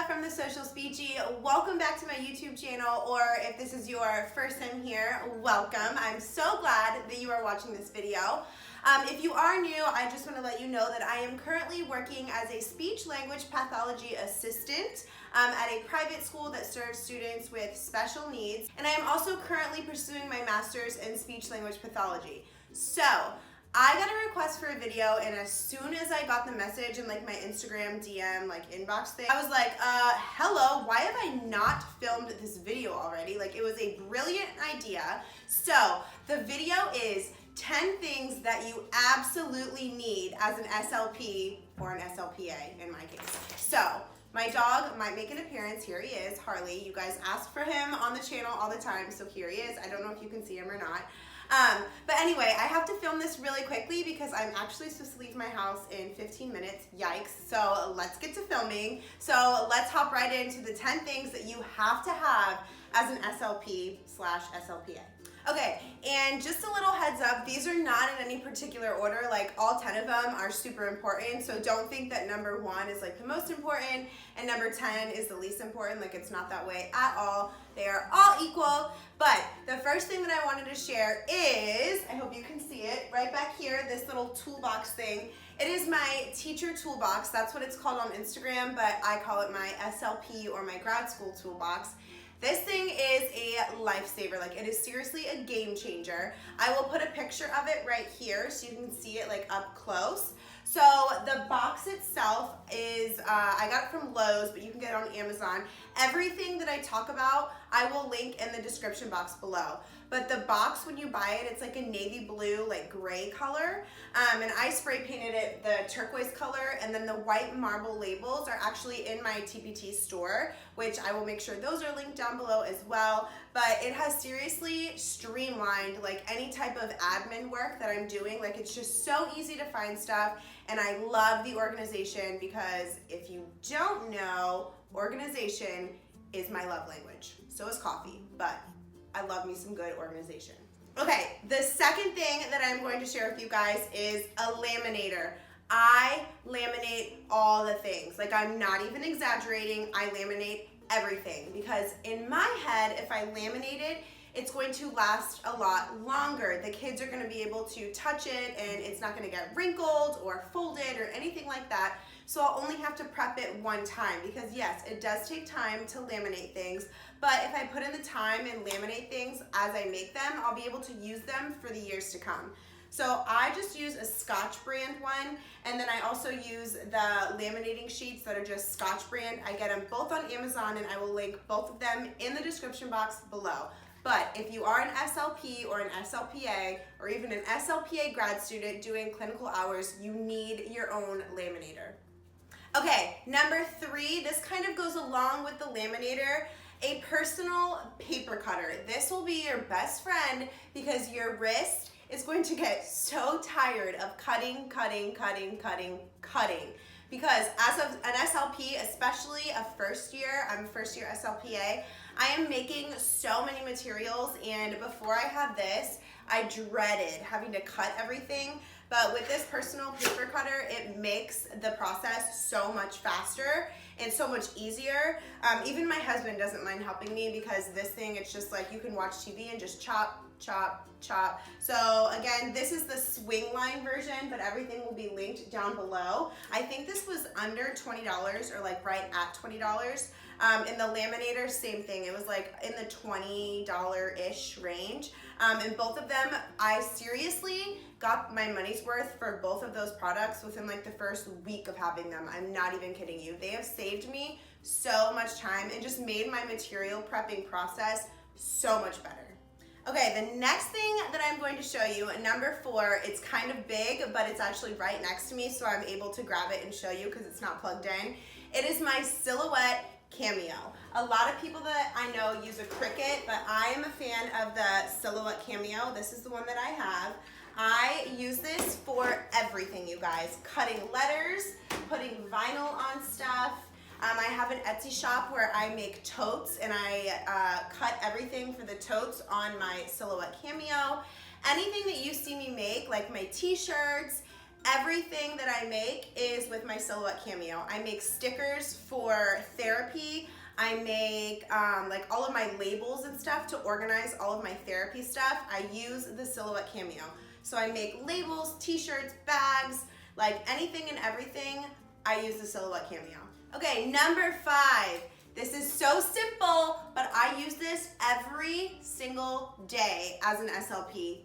from The Social Speechie. Welcome back to my YouTube channel, or if this is your first time here, welcome. I'm so glad that you are watching this video. If you are new, I just want to let you know that I am currently working as a speech language pathology assistant at a private school that serves students with special needs, and I am also currently pursuing my master's in speech language pathology. So, I got a request for a video, and as soon as I got the message in like my Instagram DM inbox thing, I was like, hello, why have I not filmed this video already? Like, it was a brilliant idea. So the video is 10 things that you absolutely need as an SLP or an SLPA in my case. So my dog might make an appearance. Here he is, Harley. You guys ask for him on the channel all the time, so here he is. I don't know if you can see him or not. But anyway, I have to film this really quickly because I'm actually supposed to leave my house in 15 minutes. Yikes. So let's get to filming. So let's hop right into the 10 things that you have to have as an SLP/SLPA. Okay, and just a little heads up, these are not in any particular order. Like, all 10 of them are super important, so don't think that number 1 is like the most important and number 10 is the least important. Like, it's not that way at all. They are all equal. But the first thing that I wanted to share is, I hope you can see it right back here, this little toolbox thing. It is my teacher toolbox. That's what it's called on Instagram, but I call it my SLP or my grad school toolbox. This thing is a lifesaver. Like, it is seriously a game changer. I will put a picture of it right here so you can see it like up close. So the box itself is, I got it from Lowe's, but you can get it on Amazon. Everything that I talk about, I will link in the description box below. But the box, when you buy it, it's like a navy blue, like gray color. And I spray painted it the turquoise color, and then the white marble labels are actually in my TPT store, which I will make sure those are linked down below as well. But it has seriously streamlined like any type of admin work that I'm doing. Like, it's just so easy to find stuff, and I love the organization because if you don't know, organization is my love language. So is coffee, but I love me some good organization. Okay, the second thing that I'm going to share with you guys is a laminator. I laminate all the things. Like, I'm not even exaggerating. I laminate everything because in my head, if I laminate it, it's going to last a lot longer. The kids are going to be able to touch it and it's not going to get wrinkled or folded or anything like that. So I'll only have to prep it one time because yes, it does take time to laminate things, but if I put in the time and laminate things as I make them, I'll be able to use them for the years to come. So I just use a Scotch brand one, and then I also use the laminating sheets that are just Scotch brand. I get them both on Amazon, and I will link both of them in the description box below. But if you are an SLP or an SLPA or even an SLPA grad student doing clinical hours, you need your own laminator. Okay, number 3, this kind of goes along with the laminator, a personal paper cutter. This will be your best friend because your wrist is going to get so tired of cutting. Because as an SLP, especially I'm a first year SLPA, I am making so many materials, and before I had this, I dreaded having to cut everything. But with this personal paper cutter, it makes the process so much faster and so much easier. Even my husband doesn't mind helping me because this thing, it's just like you can watch TV and just chop. So again, this is the swing line version, but everything will be linked down below. I think this was under $20 or like right at $20. In the laminator, same thing. It was like in the $20-ish range. And both of them, I seriously got my money's worth for both of those products within like the first week of having them. I'm not even kidding you. They have saved me so much time and just made my material prepping process so much better. Okay, the next thing that I'm going to show you, number 4, it's kind of big, but it's actually right next to me, so I'm able to grab it and show you because it's not plugged in. It is my Silhouette Cameo. A lot of people that I know use a Cricut, but I am a fan of the Silhouette Cameo. This is the one that I have. I use this for everything, you guys. Cutting letters, putting vinyl on stuff. I have an Etsy shop where I make totes, and I cut everything for the totes on my Silhouette Cameo. Anything that you see me make, like my t-shirts, everything that I make is with my Silhouette Cameo. I make stickers for therapy. I make like all of my labels and stuff to organize all of my therapy stuff. I use the Silhouette Cameo. So I make labels, t-shirts, bags, like anything and everything, I use the Silhouette Cameo. Okay, number 5. This is so simple, but I use this every single day as an SLPA.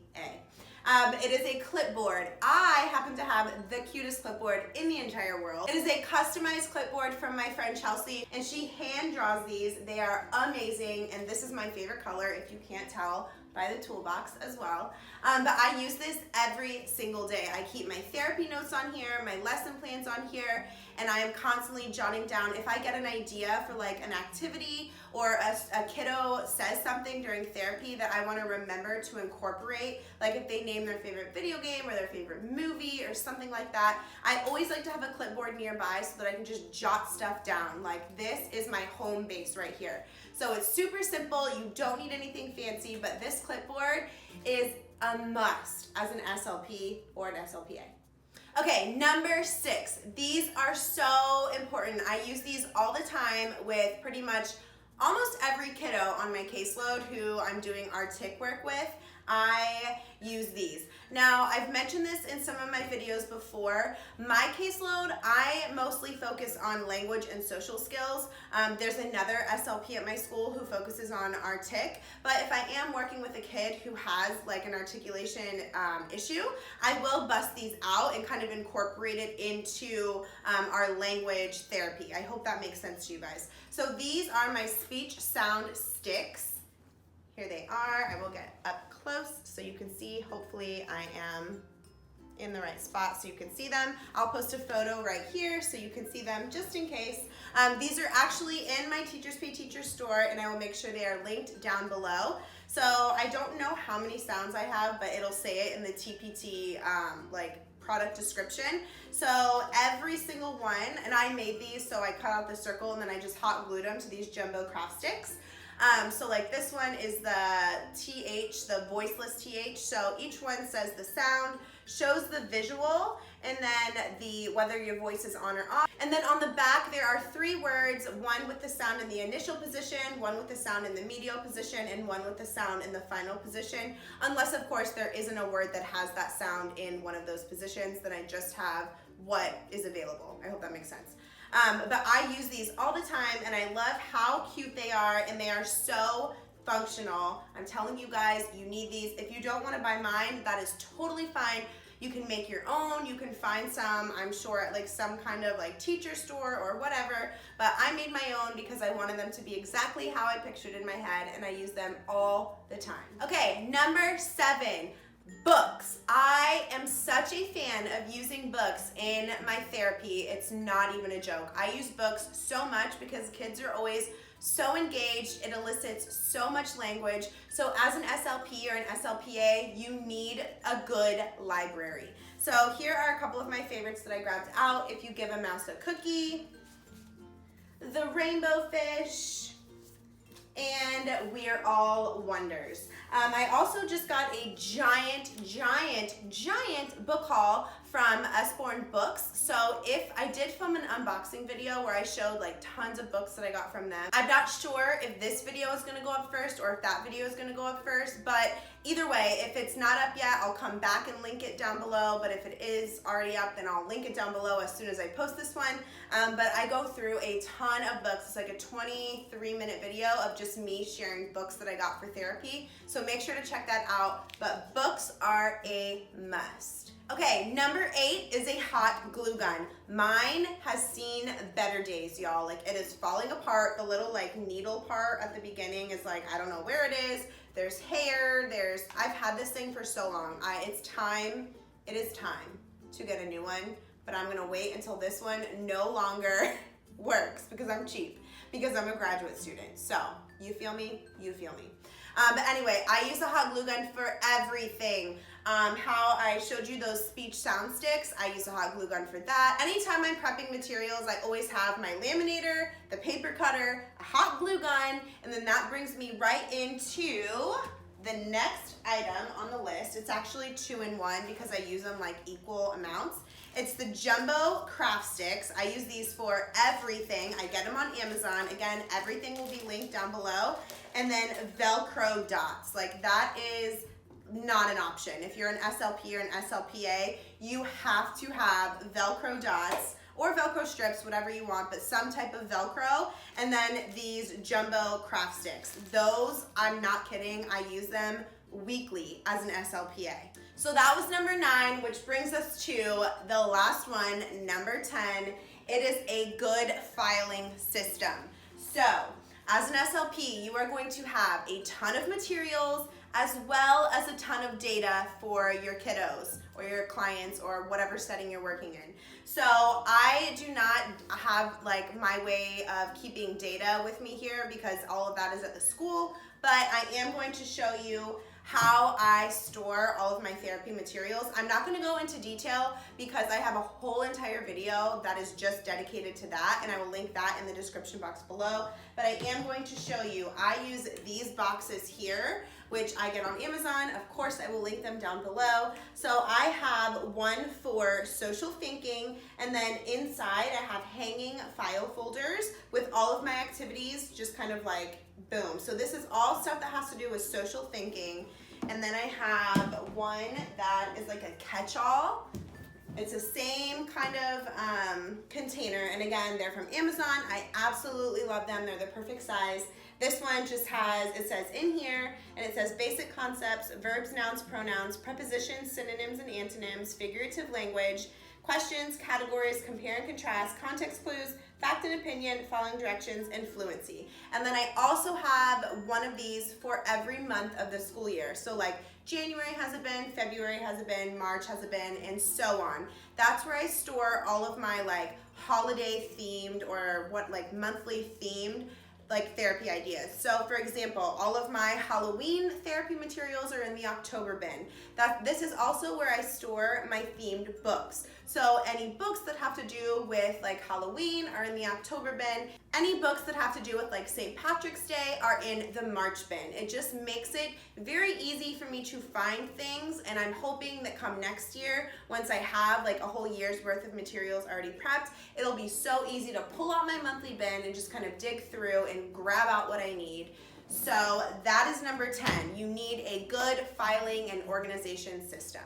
It is a clipboard. I happen to have the cutest clipboard in the entire world. It is a customized clipboard from my friend Chelsea, and she hand draws these. They are amazing, and this is my favorite color, if you can't tell by the Toolbox as well. But I use this every single day. I keep my therapy notes on here, my lesson plans on here, and I am constantly jotting down if I get an idea for like an activity or a kiddo says something during therapy that I want to remember to incorporate, like if they name their favorite video game or their favorite movie or something like that. I always like to have a clipboard nearby so that I can just jot stuff down. Like this is my home base right here. So it's super simple, you don't need anything fancy, but this clipboard is a must as an SLP or an SLPA. Okay, number 6. These are so important. I use these all the time with pretty much almost every kiddo on my caseload who I'm doing our TIC work with. I use these. Now, I've mentioned this in some of my videos before. My caseload, I mostly focus on language and social skills. There's another SLP at my school who focuses on our TIC, but if I am working with a kid who has like an articulation issue, I will bust these out and kind of incorporate it into our language therapy. I hope that makes sense to you guys. So these are my speech sound sticks. Here they are. I will get up close so you can see. Hopefully I am in the right spot so you can see them. I'll post a photo right here so you can see them just in case. These are actually in my Teachers Pay Teachers store, and I will make sure they are linked down below. So I don't know how many sounds I have, but it'll say it in the TPT like product description. So every single one, and I made these, so I cut out the circle and then I just hot glued them to these jumbo craft sticks. So like this one is the TH, the voiceless TH. So each one says the sound, shows the visual, and then whether your voice is on or off. And then on the back there are 3 words, one with the sound in the initial position, one with the sound in the medial position, and one with the sound in the final position. Unless of course there isn't a word that has that sound in one of those positions, then I just have what is available. I hope that makes sense. But I use these all the time, and I love how cute they are, and they are so functional. I'm telling you guys, you need these. If you don't want to buy mine, that is totally fine. You can make your own. You can find some, I'm sure, at like some kind of like teacher store or whatever. But I made my own because I wanted them to be exactly how I pictured in my head, and I use them all the time. Okay, number 7. Books. I am such a fan of using books in my therapy. It's not even a joke. I use books so much because kids are always so engaged. It elicits so much language. So as an SLP or an SLPA, you need a good library. So here are a couple of my favorites that I grabbed out. If You Give a Mouse a Cookie, The Rainbow Fish, and We're All Wonders. I also just got a giant book haul from Usborne Books. So if I did film an unboxing video where I showed like tons of books that I got from them, I'm not sure if this video is gonna go up first or if that video is gonna go up first, but either way, if it's not up yet, I'll come back and link it down below, but if it is already up, then I'll link it down below as soon as I post this one. But I go through a ton of books. It's like a 23-minute video of just me sharing books that I got for therapy, so make sure to check that out, but books are a must. Okay, number 8 is a hot glue gun. Mine has seen better days, y'all. Like, it is falling apart. The little like needle part at the beginning is like, I don't know where it is. There's hair, I've had this thing for so long. It is time to get a new one, but I'm gonna wait until this one no longer works because I'm cheap, because I'm a graduate student. So, you feel me? You feel me. But anyway, I use a hot glue gun for everything. How I showed you those speech sound sticks, I use a hot glue gun for that. Anytime I'm prepping materials, I always have my laminator, the paper cutter, a hot glue gun, and then that brings me right into the next item on the list. It's actually 2 in 1 because I use them like equal amounts. It's the Jumbo Craft Sticks. I use these for everything. I get them on Amazon. Again, everything will be linked down below. And then Velcro dots. Like, that is not an option. If you're an SLP or an SLPA, you have to have Velcro dots or Velcro strips, whatever you want, but some type of Velcro. And then these Jumbo Craft Sticks. Those, I'm not kidding, I use them weekly as an SLPA. So that was number 9, which brings us to the last one, number 10. It is a good filing system. So as an SLP, you are going to have a ton of materials as well as a ton of data for your kiddos or your clients or whatever setting you're working in. So I do not have like my way of keeping data with me here because all of that is at the school, but I am going to show you how I store all of my therapy materials. I'm not gonna go into detail because I have a whole entire video that is just dedicated to that, and I will link that in the description box below. But I am going to show you, I use these boxes here, which I get on Amazon. Of course, I will link them down below. So I have one for social thinking, and then inside I have hanging file folders with all of my activities, just kind of like boom. So this is all stuff that has to do with social thinking. And then I have one that is like a catch-all. It's the same kind of container. And again, they're from Amazon. I absolutely love them. They're the perfect size. This one just has, it says in here, and it says basic concepts, verbs, nouns, pronouns, prepositions, synonyms and antonyms, figurative language, questions, categories, compare and contrast, context clues, fact and opinion, following directions, and fluency. And then I also have one of these for every month of the school year. So like January has it been, February has it been, March has it been, and so on. That's where I store all of my like holiday themed or what like monthly themed like therapy ideas. So for example, all of my Halloween therapy materials are in the October bin. This is also where I store my themed books. So any books that have to do with like Halloween are in the October bin. Any books that have to do with like St. Patrick's Day are in the March bin. It just makes it very easy for me to find things, and I'm hoping that come next year, once I have like a whole year's worth of materials already prepped, it'll be so easy to pull out my monthly bin and just kind of dig through and grab out what I need. So that is number 10. You need a good filing and organization system.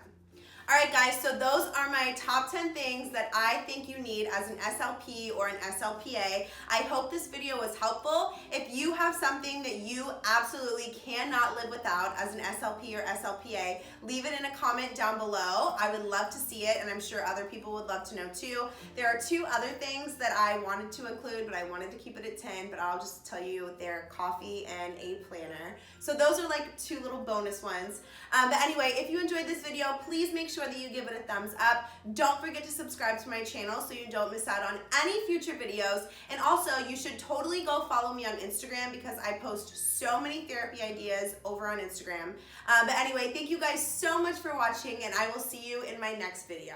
All right, guys, so those are my top 10 things that I think you need as an SLP or an SLPA. I hope this video was helpful. If you have something that you absolutely cannot live without as an SLP or SLPA, leave it in a comment down below. I would love to see it, and I'm sure other people would love to know too. There are 2 other things that I wanted to include, but I wanted to keep it at 10, but I'll just tell you they're coffee and a planner. So those are like 2 little bonus ones. But anyway, if you enjoyed this video, please make sure that you give it a thumbs up. Don't forget to subscribe to my channel so you don't miss out on any future videos. And also, you should totally go follow me on Instagram because I post so many therapy ideas over on Instagram. But anyway, thank you guys so much for watching, and I will see you in my next video.